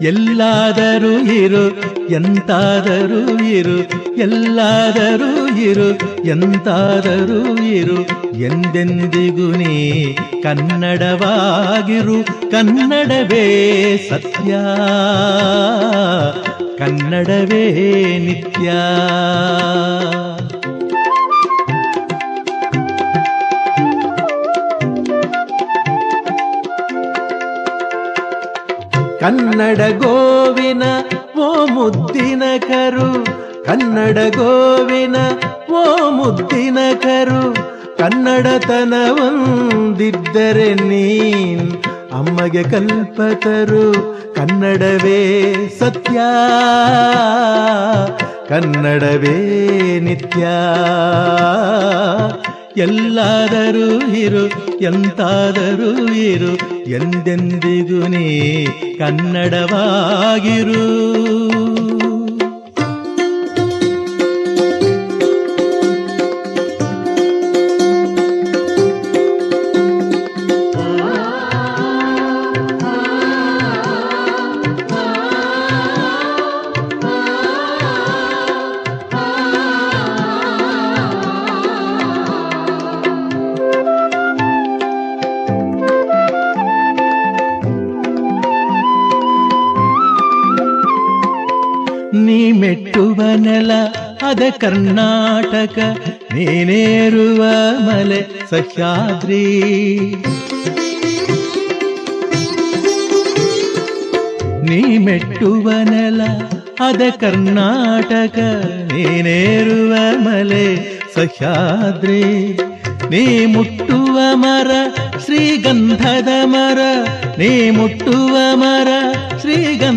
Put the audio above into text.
ಎಲ್ಲಾದರೂ ಇರು ಎಂತಾದರೂ ಇರು, ಎಲ್ಲಾದರೂ ಇರು ಎಂತಾದರೂ ಇರು, ಎಂದೆಂದಿಗೂ ನೀ ಕನ್ನಡವಾಗಿರು. ಕನ್ನಡವೇ ಸತ್ಯ, ಕನ್ನಡವೇ ನಿತ್ಯ. ಕನ್ನಡ ಗೋವಿನ ಓ ಮುದ್ದಿನ ಕರು, ಕನ್ನಡ ಗೋವಿನ ಓ ಮುದ್ದಿನ ಕರು, ಕನ್ನಡತನವೊಂದಿದ್ದರೆ ನೀನ್ ಅಮ್ಮಗೆ ಕಲ್ಪತರು. ಕನ್ನಡವೇ ಸತ್ಯ, ಕನ್ನಡವೇ ನಿತ್ಯ. ಎಲ್ಲಾದರೂ ಇರು ಎಂತಾದರೂ ಇರು, ಎಂದೆಂದಿಗೂ ನೀ ಕನ್ನಡವಾಗಿರು. ನೀ ಮೆಟ್ಟುವ ನೆಲ ಅದ ಕರ್ನಾಟಕ, ನೀನೇರುವ ಮಲೆ ಸಹ್ಯಾದ್ರಿ. ನೀ ಮೆಟ್ಟುವ ನೆಲ ಅದ ಕರ್ನಾಟಕ, ನೀನೇರುವ ಮಲೆ ಸಹ್ಯಾದ್ರಿ. ನೀ ಮುಟ್ಟುವ ಮರ ಶ್ರೀಗಂಧದ ಮರ, ನೀ ಮುಟ್ಟುವ ಮರ ಶ್ರೀಗಂಧ